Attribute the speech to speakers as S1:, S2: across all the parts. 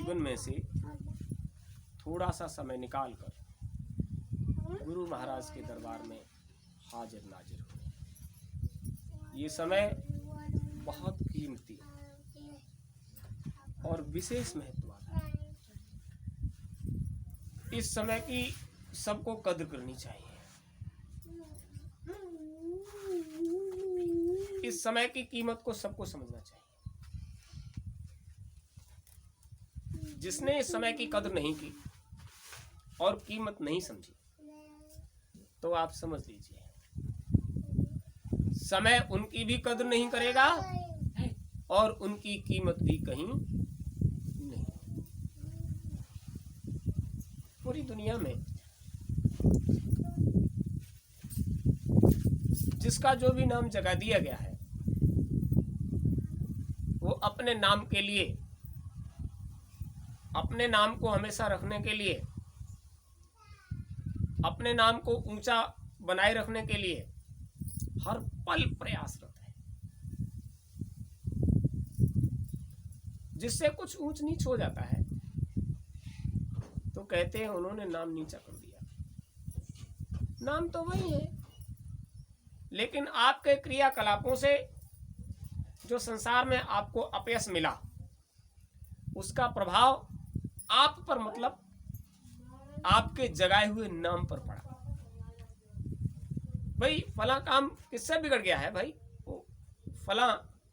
S1: जीवन में से थोड़ा सा समय निकालकर गुरु महाराज के दरबार में हाजिर नाजिर हुए। ये समय बहुत कीमती और विशेष महत्व वाला है। इस समय की सबको कद्र करनी चाहिए। इस समय की कीमत को सबको समझना चाहिए। जिसने इस समय की कद्र नहीं की और कीमत नहीं समझी, तो आप समझ लीजिए समय उनकी भी कद्र नहीं करेगा और उनकी कीमत भी कहीं नहीं। पूरी दुनिया में जिसका जो भी नाम जगा दिया गया है, वो अपने नाम के लिए, अपने नाम को हमेशा रखने के लिए, अपने नाम को ऊंचा बनाए रखने के लिए हर पल प्रयासरत है। जिससे कुछ ऊंच नीच हो जाता है तो कहते हैं उन्होंने नाम नीचा कर दिया। नाम तो वही है, लेकिन आपके क्रियाकलापों से जो संसार में आपको अपयश मिला, उसका प्रभाव आप पर, मतलब आपके जगाए हुए नाम पर पड़ा। भाई फला काम किससे बिगड़ गया है? भाई वो फला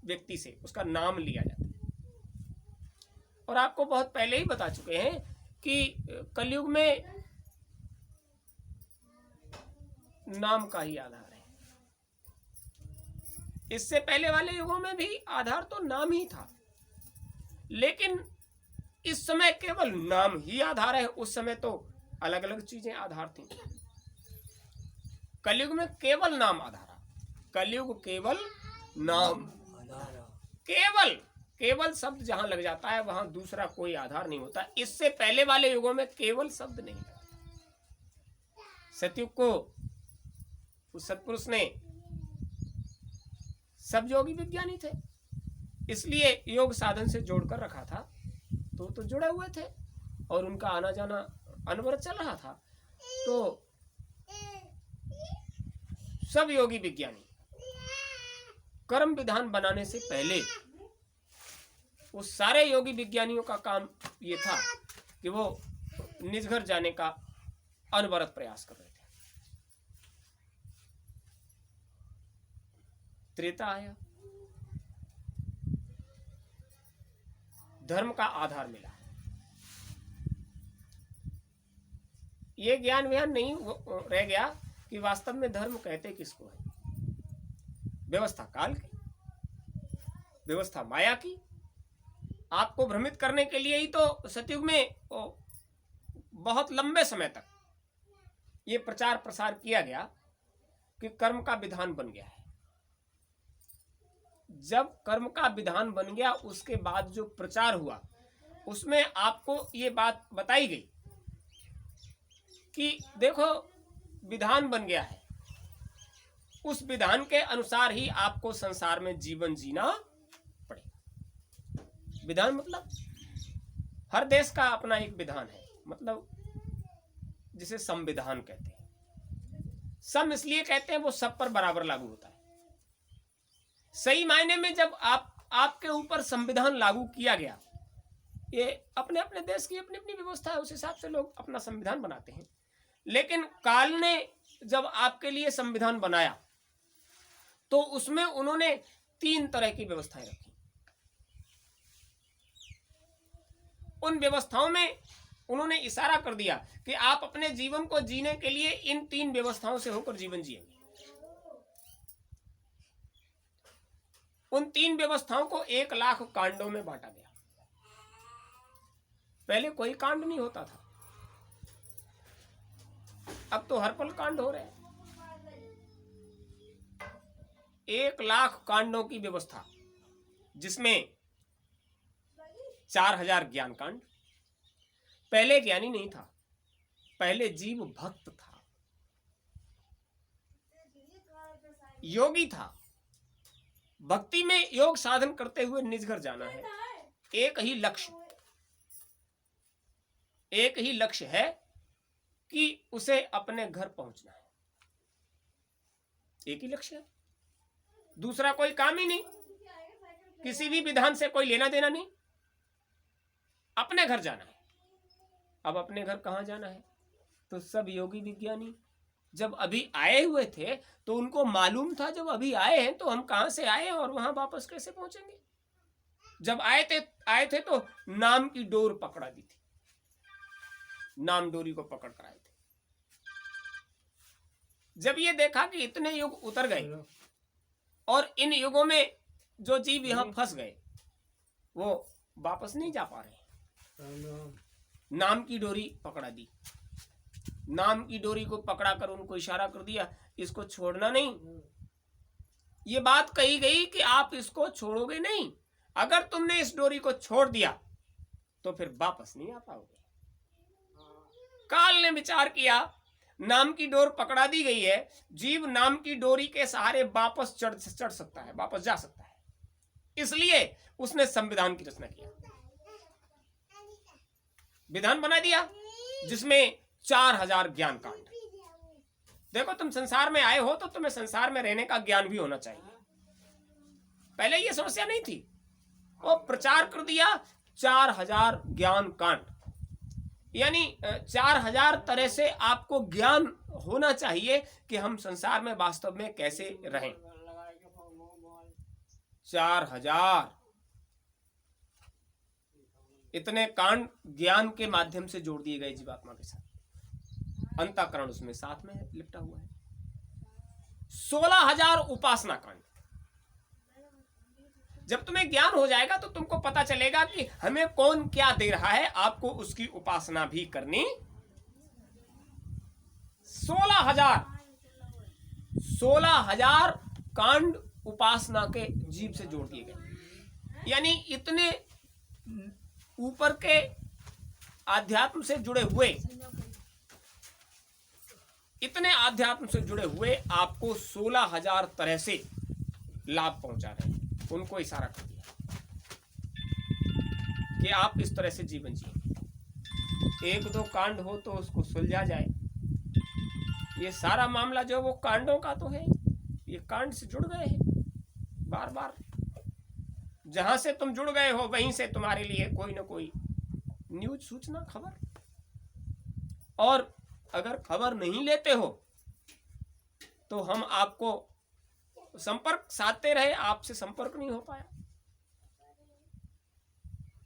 S1: व्यक्ति से उसका नाम लिया जाता है। और आपको बहुत पहले ही बता चुके हैं कि कलयुग में नाम का ही आधार है। इससे पहले वाले युगों में भी आधार तो नाम ही था, लेकिन इस समय केवल नाम ही आधार है। उस समय तो अलग अलग चीजें आधार थी। कलयुग में केवल नाम आधार। कलयुग केवल नाम आधार। केवल शब्द जहां लग जाता है वहां दूसरा कोई आधार नहीं होता। इससे पहले वाले युगों में केवल शब्द नहीं था। सतयुग को उस सत्पुरुष ने, सब योगी विज्ञानी थे, इसलिए योग साधन से जोड़कर रखा था। तो जुड़े हुए थे और उनका आना जाना अनवरत चल रहा था। तो सब योगी विज्ञानी कर्म विधान बनाने से पहले उस सारे योगी विज्ञानियों का काम ये था कि वो निज घर जाने का अनवरत प्रयास कर रहे थे। त्रेता आया, धर्म का आधार मिला। ये ज्ञान व्यान नहीं रह गया कि वास्तव में धर्म कहते किसको है। व्यवस्था काल की, व्यवस्था माया की, आपको भ्रमित करने के लिए ही तो सतयुग में बहुत लंबे समय तक ये प्रचार प्रसार किया गया कि कर्म का विधान बन गया है। जब कर्म का विधान बन गया, उसके बाद जो प्रचार हुआ उसमें आपको ये बात बताई गई कि देखो विधान बन गया है, उस विधान के अनुसार ही आपको संसार में जीवन जीना पड़ेगा। विधान मतलब हर देश का अपना एक विधान है, मतलब जिसे संविधान कहते हैं। सम इसलिए कहते हैं वो सब पर बराबर लागू होता है। सही मायने में जब आपके ऊपर संविधान लागू किया गया, ये अपने अपने देश की अपनी अपनी व्यवस्था है, उस हिसाब से लोग अपना संविधान बनाते हैं। लेकिन काल ने जब आपके लिए संविधान बनाया तो उसमें उन्होंने 3 तरह की व्यवस्थाएं रखी। उन व्यवस्थाओं में उन्होंने इशारा कर दिया कि आप अपने जीवन को जीने के लिए इन 3 व्यवस्थाओं से होकर जीवन जिएंगे। उन 3 व्यवस्थाओं को 1 लाख कांडों में बांटा गया। पहले कोई कांड नहीं होता था, अब तो हर पल कांड हो रहे हैं। 1 लाख कांडों की व्यवस्था, जिसमें 4000 ज्ञान कांड। पहले ज्ञानी नहीं था, पहले जीव भक्त था, योगी था। भक्ति में योग साधन करते हुए निज घर जाना है, एक ही लक्ष्य। एक ही लक्ष्य है कि उसे अपने घर पहुंचना है। एक ही लक्ष्य है, दूसरा कोई काम ही नहीं, किसी भी विधान से कोई लेना देना नहीं, अपने घर जाना है। अब अपने घर कहाँ जाना है? तो सब योगी विज्ञानी जब अभी आए हुए थे तो उनको मालूम था जब अभी आए हैं तो हम कहां से आए हैं और वहां वापस कैसे पहुंचेंगे। जब आए थे तो नाम की डोर पकड़ा दी थी, नाम डोरी को पकड़ कर आए थे। जब ये देखा कि इतने युग उतर गए और इन युगों में जो जीव यहां फंस गए वो वापस नहीं जा पा रहे, नाम की डोरी पकड़ा दी। नाम की डोरी को पकड़ा कर उनको इशारा कर दिया, इसको छोड़ना नहीं। ये बात कही गई कि आप इसको छोड़ोगे नहीं, अगर तुमने इस डोरी को छोड़ दिया तो फिर वापस नहीं आ पाओगे। काल ने विचार किया, नाम की डोर पकड़ा दी गई है, जीव नाम की डोरी के सहारे वापस चढ़ सकता है, वापस जा सकता है, इसलिए उसने संविधान की रचना किया, विधान बना दिया जिसमें 4000 ज्ञान कांड। देखो तुम संसार में आए हो तो तुम्हें संसार में रहने का ज्ञान भी होना चाहिए। पहले ये समस्या नहीं थी, वो प्रचार कर दिया 4000 ज्ञान कांड, यानी 4000 तरह से आपको ज्ञान होना चाहिए कि हम संसार में वास्तव में कैसे रहें। 4000 इतने कांड ज्ञान के माध्यम से जोड़ दिए गए जीवात्मा के साथ, अंतःकरण उसमें साथ में लिपटा हुआ है। 16000 उपासना कांड। जब तुम्हें ज्ञान हो जाएगा तो तुमको पता चलेगा कि हमें कौन क्या दे रहा है, आपको उसकी उपासना भी करनी। 16000 कांड उपासना के जीव से जोड़ दिए गए, यानी इतने ऊपर के आध्यात्म से जुड़े हुए, इतने आध्यात्म से जुड़े हुए आपको 16000 तरह से लाभ पहुंचा रहे हैं। उनको इशारा कर दिया कि आप इस तरह से जीवन जिए, एक दो कांड हो तो उसको सुलझा जाए। ये सारा मामला जो वो कांडों का तो है, ये कांड से जुड़ गए हैं बार बार। जहां से तुम जुड़ गए हो वहीं से तुम्हारे लिए कोई ना कोई न्यूज, सूचना, खबर। और अगर खबर नहीं लेते हो तो हम आपको संपर्क साधते रहे, आपसे संपर्क नहीं हो पाया।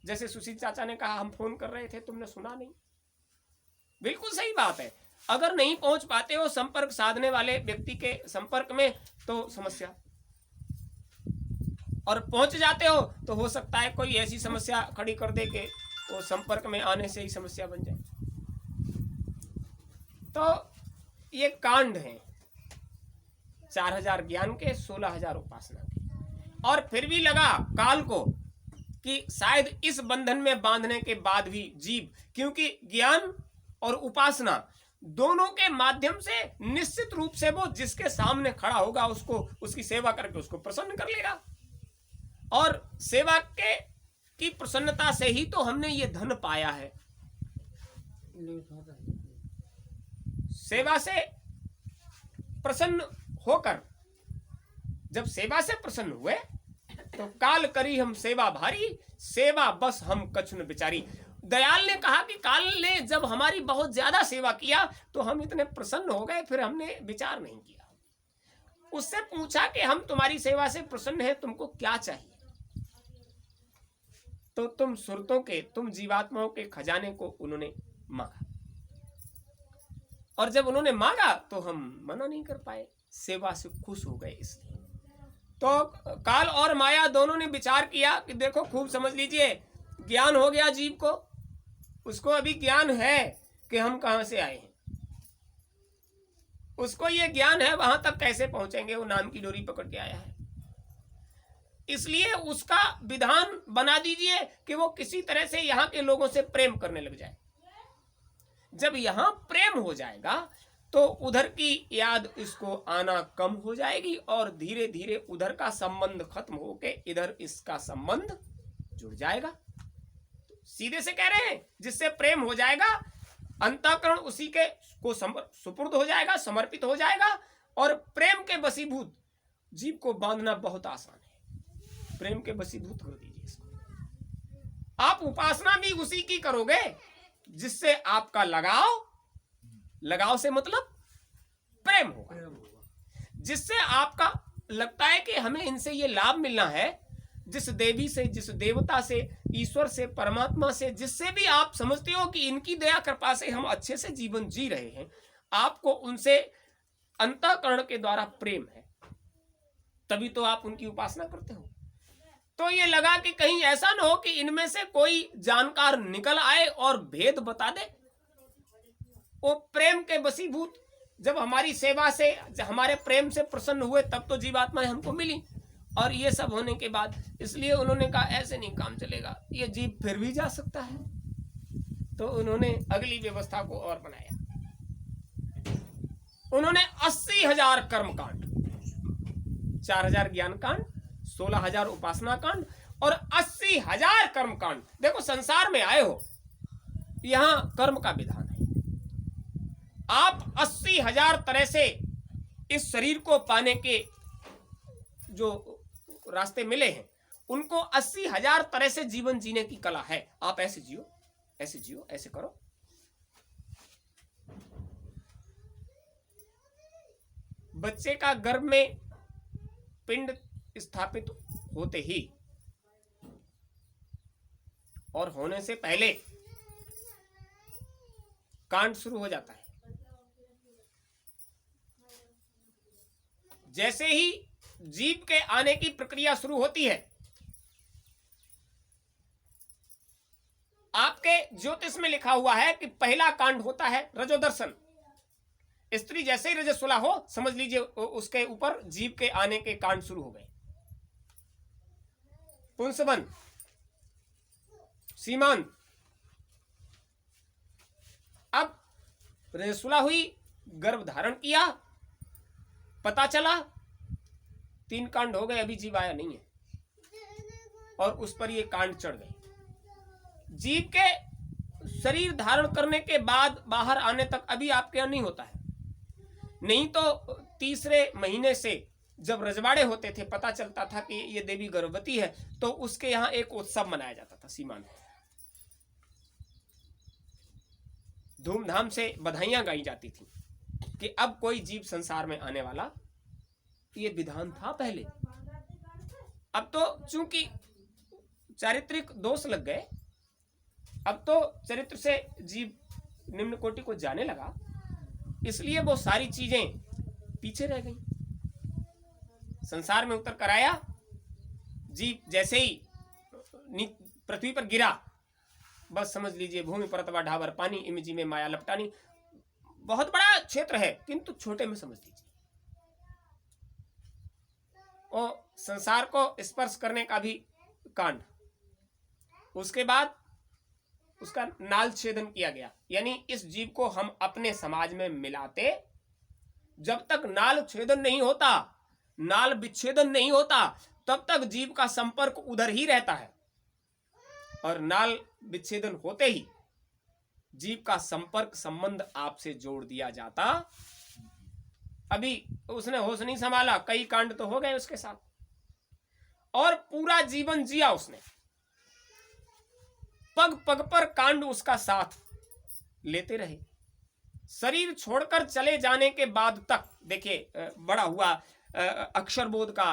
S1: जैसे सुशील चाचा ने कहा, हम फोन कर रहे थे तुमने सुना नहीं। बिल्कुल सही बात है, अगर नहीं पहुंच पाते हो संपर्क साधने वाले व्यक्ति के संपर्क में तो समस्या, और पहुंच जाते हो तो हो सकता है कोई ऐसी समस्या खड़ी कर दे कि वो संपर्क में आने से ही समस्या बन जाए। तो ये कांड हैं 4000 ज्ञान के, 16000 उपासना के। और फिर भी लगा काल को कि शायद इस बंधन में बांधने के बाद भी जीव, क्योंकि ज्ञान और उपासना दोनों के माध्यम से निश्चित रूप से वो जिसके सामने खड़ा होगा उसको, उसकी सेवा करके उसको प्रसन्न कर लेगा। और सेवा के की प्रसन्नता से ही तो हमने ये धन पाया है। सेवा से प्रसन्न होकर, जब सेवा से प्रसन्न हुए तो काल करी हम सेवा भारी, सेवा बस हम कछुन बिचारी। दयाल ने कहा कि काल ने जब हमारी बहुत ज्यादा सेवा किया तो हम इतने प्रसन्न हो गए, फिर हमने विचार नहीं किया। उससे पूछा कि हम तुम्हारी सेवा से प्रसन्न हैं, तुमको क्या चाहिए? तो तुम सुरतों के, तुम जीवात्माओं के खजाने को उन्होंने मांगा, और जब उन्होंने मांगा तो हम मना नहीं कर पाए, सेवा से खुश हो गए। इसलिए तो काल और माया दोनों ने विचार किया कि देखो, खूब समझ लीजिए, ज्ञान हो गया जीव को, उसको अभी ज्ञान है कि हम कहां से आए हैं, उसको ये ज्ञान है वहां तक कैसे पहुंचेंगे, वो नाम की डोरी पकड़ के आया है। इसलिए उसका विधान बना दीजिए कि वो किसी तरह से यहाँ के लोगों से प्रेम करने लग जाए। जब यहां प्रेम हो जाएगा तो उधर की याद इसको आना कम हो जाएगी, और धीरे धीरे उधर का संबंध खत्म होके इधर इसका संबंध जुड़ जाएगा। सीधे से कह रहे हैं, जिससे प्रेम हो जाएगा, अंतःकरण उसी के को सुपुर्द हो जाएगा, समर्पित हो जाएगा, और प्रेम के वशीभूत जीव को बांधना बहुत आसान है। प्रेम के वशीभूत कर दीजिए इसको। आप उपासना भी उसी की करोगे जिससे आपका लगाव से मतलब प्रेम होगा, जिससे आपका लगता है कि हमें इनसे ये लाभ मिलना है। जिस देवी से, जिस देवता से, ईश्वर से, परमात्मा से, जिससे भी आप समझते हो कि इनकी दया कृपा से हम अच्छे से जीवन जी रहे हैं, आपको उनसे अंतःकरण के द्वारा प्रेम है, तभी तो आप उनकी उपासना करते हो। तो ये लगा कि कहीं ऐसा ना हो कि इनमें से कोई जानकार निकल आए और भेद बता दे। वो प्रेम के वशीभूत जब हमारी सेवा से, हमारे प्रेम से प्रसन्न हुए, तब तो जीवात्माएं हमको मिली। और ये सब होने के बाद इसलिए उन्होंने कहा ऐसे नहीं काम चलेगा, ये जीव फिर भी जा सकता है। तो उन्होंने अगली व्यवस्था को और बनाया। उन्होंने 80,000 कर्म कांड, 4,000 ज्ञान कांड, 16,000 उपासना कांड और 80,000 कर्म कांड। देखो, संसार में आए हो, यहां कर्म का विधान है। आप 80,000 तरह से इस शरीर को पाने के जो रास्ते मिले हैं, उनको 80,000 तरह से जीवन जीने की कला है। आप ऐसे जियो, ऐसे जियो, ऐसे करो। बच्चे का गर्भ में पिंड स्थापित होते ही और होने से पहले कांड शुरू हो जाता है। जैसे ही जीव के आने की प्रक्रिया शुरू होती है, आपके ज्योतिष में लिखा हुआ है कि पहला कांड होता है रजोदर्शन। स्त्री जैसे ही रजस्वला हो, समझ लीजिए उसके ऊपर जीव के आने के कांड शुरू हो गए। पुंसवन, सीमांत। अब रजस्वला हुई, गर्भ धारण किया, पता चला 3 कांड हो गए, अभी जीव आया नहीं है, और उस पर ये कांड चढ़ गए। जीव के शरीर धारण करने के बाद बाहर आने तक अभी आपके यहाँ नहीं होता है। नहीं तो तीसरे महीने से जब रजवाड़े होते थे, पता चलता था कि ये देवी गर्भवती है, तो उसके यहाँ एक उत्सव मनाया जाता था, सीमांत। धूमधाम से बधाइयां गाई जाती थी कि अब कोई जीव संसार में आने वाला। ये विधान था पहले। अब तो चूंकि चारित्रिक दोष लग गए, अब तो चरित्र से जीव निम्न कोटि को जाने लगा, इसलिए वो सारी चीजें पीछे रह गई। संसार में उतर कर आया, जीव जैसे ही पृथ्वी पर गिरा, बस समझ लीजिए भूमि परतवा ढाबर पानी, इमिजी में माया लपटानी। बहुत बड़ा क्षेत्र है, किंतु छोटे में समझ लीजिए। और संसार को स्पर्श करने का भी कांड, उसके बाद उसका नाल छेदन किया गया। यानी इस जीव को हम अपने समाज में मिलाते, जब तक नाल छेदन नहीं होता, नाल विच्छेदन नहीं होता, तब तक जीव का संपर्क उधर ही रहता है। और नाल विच्छेदन होते ही जीव का संपर्क संबंध आपसे जोड़ दिया जाता। अभी उसने होश नहीं संभाला, कई कांड तो हो गए उसके साथ, और पूरा जीवन जिया उसने। पग पग पर कांड उसका साथ लेते रहे। शरीर छोड़कर चले जाने के बाद तक देखिए, बड़ा हुआ अक्षर बोध का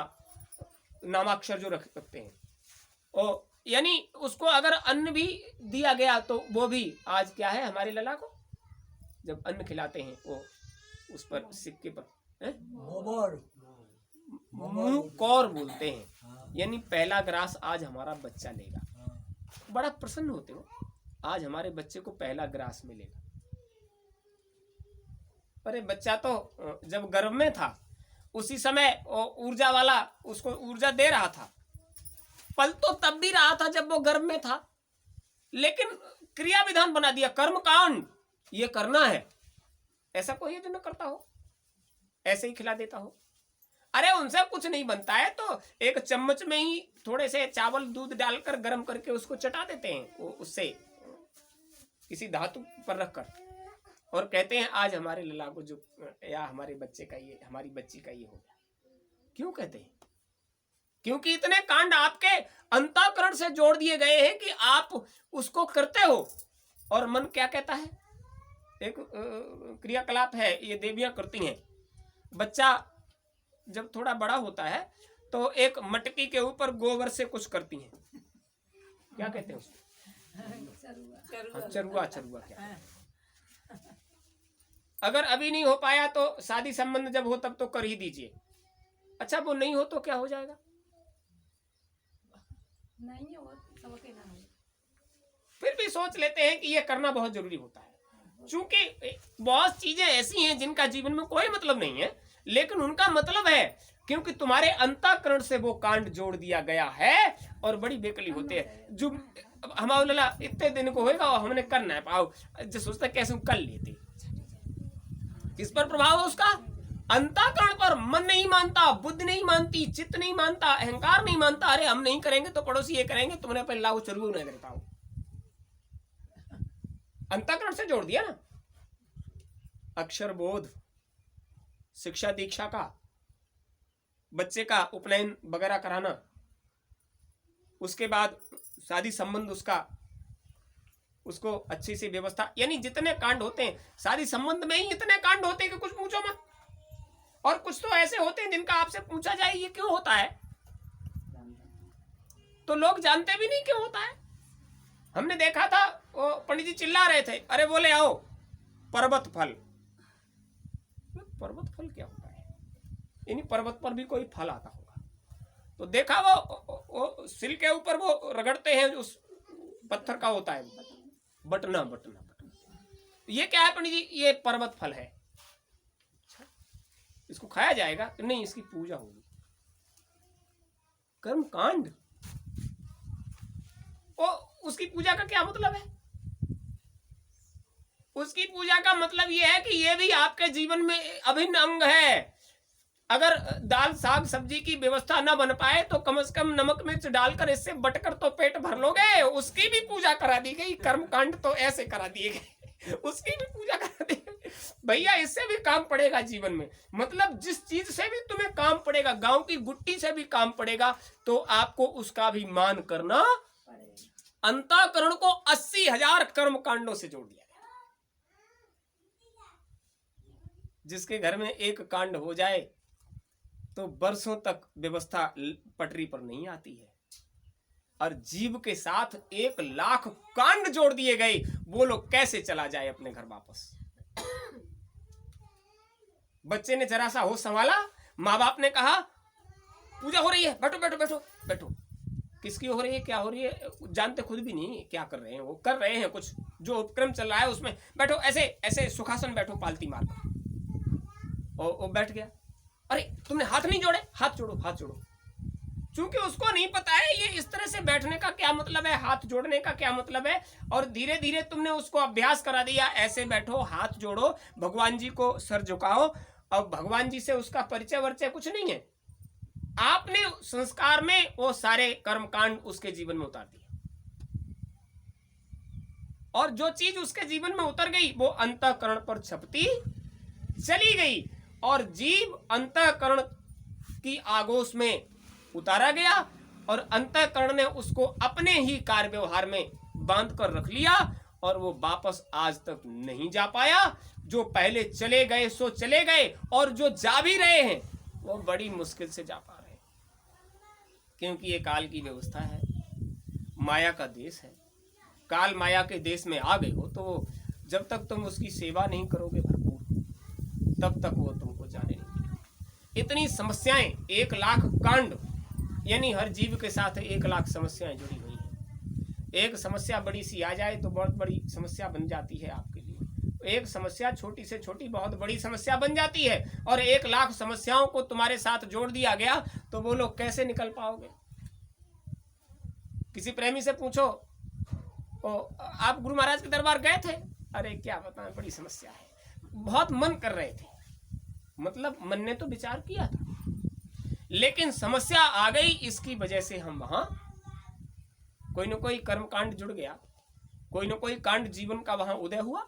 S1: नामाक्षर जो रखते हैं, और यानी उसको अगर अन्न भी दिया गया तो वो भी आज क्या है, हमारे लला को जब अन्न खिलाते हैं वो उस पर सिक्के पर मुंह कौर बोलते हैं, यानी पहला ग्रास आज हमारा बच्चा लेगा। बड़ा प्रसन्न होते हो, आज हमारे बच्चे को पहला ग्रास मिलेगा। अरे बच्चा तो जब गर्भ में था उसी समय ऊर्जा वाला उसको ऊर्जा दे रहा था, पल तो तब भी रहा था जब वो गर्भ में था, लेकिन क्रिया विधान बना दिया, कर्म कांड ये करना है। ऐसा कोई है जो न करता हो, ऐसे ही खिला देता हो। अरे उनसे कुछ नहीं बनता है, तो एक चम्मच में ही थोड़े से चावल दूध डालकर गर्म करके उसको चटा देते हैं उससे किसी धातु पर रखकर, और कहते हैं आज हमारे लला को जो, या हमारे बच्चे का ये, हमारी बच्ची का ये हो गया। क्यों कहते हैं? क्योंकि इतने कांड आपके अंतःकरण से जोड़ दिए गए हैं कि आप उसको करते हो। और मन क्या कहता है? एक क्रियाकलाप है, ये देवियां करती हैं। बच्चा जब थोड़ा बड़ा होता है तो एक मटकी के ऊपर गोबर से कुछ करती हैं, क्या कहते हैं उसको? चरुआ। चरुआ क्या? अगर अभी नहीं हो पाया तो शादी संबंध जब हो तब तो कर ही दीजिए। अच्छा वो नहीं हो तो क्या हो जाएगा? नहीं हो, फिर भी सोच लेते हैं कि ये करना बहुत जरूरी होता है। चूंकि बहुत चीजें ऐसी हैं जिनका जीवन में कोई मतलब नहीं है, लेकिन उनका मतलब है क्योंकि तुम्हारे अंतःकरण से वो कांड जोड़ दिया गया है और बड़ी बेकली होते हैं। जो हमारे लला इतने दिन को होएगा और हमने करना है पाओ, जो सोचता कैसे हम कर लेते। किस पर प्रभाव है उसका? अंतःकरण पर। मन नहीं मानता, बुद्धि नहीं मानती, चित्त नहीं मानता, अहंकार नहीं मानता। अरे हम नहीं करेंगे तो पड़ोसी ये करेंगे, तुमने पहले लाओ चलू नहीं कर पाओ। अंतःकरण से जोड़ दिया ना। अक्षर बोध, शिक्षा दीक्षा का, बच्चे का उपनयन वगैरह कराना, उसके बाद शादी संबंध उसको अच्छी सी व्यवस्था, यानी जितने कांड होते हैं शादी संबंध में ही इतने कांड होते हैं कि कुछ पूछो मत। और कुछ तो ऐसे होते हैं जिनका आपसे पूछा जाए ये क्यों होता है तो लोग जानते भी नहीं क्यों होता है। हमने देखा था वो पंडित जी चिल्ला रहे थे, अरे बोले आओ पर्वत फल। पर्वत फल क्या होता है? यानी पर्वत पर भी कोई फल आता होगा। तो देखा वो सिल के ऊपर वो रगड़ते हैं, उस पत्थर का होता है बटना। ये क्या है पंडित जी? ये पर्वत फल है। इसको खाया जाएगा? नहीं, इसकी पूजा होगी। कर्म कांड। उसकी पूजा का क्या मतलब है? उसकी पूजा का मतलब यह है कि यह भी आपके जीवन में अभिन्न अंग है। अगर दाल साग सब्जी की व्यवस्था न बन पाए तो कम से कम नमक मिर्च डालकर इससे बटकर तो पेट भर लोगे। उसकी भी पूजा करा दी गई। कर्म कांड तो ऐसे करा दिए गए, उसकी भी पूजा करा दी गई। भैया इससे भी काम पड़ेगा जीवन में। मतलब जिस चीज से भी तुम्हें काम पड़ेगा, गांव की गुट्टी से भी काम पड़ेगा, तो आपको उसका भी मान करना। अंतःकरण को 80,000 कर्म कांडों से जोड़ दिया गया। जिसके घर में एक कांड हो जाए तो वर्षों तक व्यवस्था पटरी पर नहीं आती है। और जीव के साथ 1,00,000 कांड जोड़ दिए गए। वो लोग कैसे चला जाए अपने घर वापस? बच्चे ने जरा सा होश संभाला, माँ बाप ने कहा पूजा हो रही है, बैठो बैठो बैठो बैठो। किसकी हो रही है, क्या हो रही है, जानते खुद भी नहीं क्या कर रहे हैं। वो कर रहे हैं कुछ जो उपक्रम चल रहा है उसमें। बैठो ऐसे ऐसे सुखासन बैठो पालती मारकर। और वो बैठ गया। अरे तुमने हाथ नहीं जोड़े, हाथ जोड़ो हाथ जोड़ो। चूंकि उसको नहीं पता है ये इस तरह से बैठने का क्या मतलब है, हाथ जोड़ने का क्या मतलब है। और धीरे धीरे तुमने उसको अभ्यास करा दिया, ऐसे बैठो, हाथ जोड़ो, भगवान जी को सर झुकाओ। अब भगवान जी से उसका परिचय वर्चय कुछ नहीं है। आपने संस्कार में वो सारे कर्मकांड उसके जीवन में उतार दिए। और जो चीज उसके जीवन में उतर गई वो अंतःकरण पर छपती चली गई। और जीव अंतःकरण की आगोश में उतारा गया और अंतःकरण ने उसको अपने ही कार्य व्यवहार में बांध कर रख लिया। और वो वापस आज तक नहीं जा पाया। जो पहले चले गए सो चले गए, और जो जा भी रहे हैं वो बड़ी मुश्किल से जा पा रहे हैं। क्योंकि ये काल की व्यवस्था है, माया का देश है। काल माया के देश में आ गए हो तो जब तक तुम उसकी सेवा नहीं करोगे भरपूर, तब तक वो तुमको जाने नहीं देगा। इतनी समस्याएं, 1,00,000 कांड, यानी हर जीव के साथ 1,00,000 समस्याएं जुड़ी हुई हैं। एक समस्या बड़ी सी आ जाए तो बहुत बड़ी समस्या बन जाती है आपके लिए। एक समस्या छोटी से छोटी बहुत बड़ी समस्या बन जाती है। और 1,00,000 समस्याओं को तुम्हारे साथ जोड़ दिया गया तो वो लोग कैसे निकल पाओगे? किसी प्रेमी से पूछो, आप गुरु महाराज के दरबार गए थे? अरे क्या बताएं, बड़ी समस्या है। बहुत मन कर रहे थे, मतलब मन ने तो विचार किया था लेकिन समस्या आ गई इसकी वजह से हम वहां कोई ना कोई कर्म कांड जुड़ गया, कोई ना कोई कांड जीवन का वहां उदय हुआ,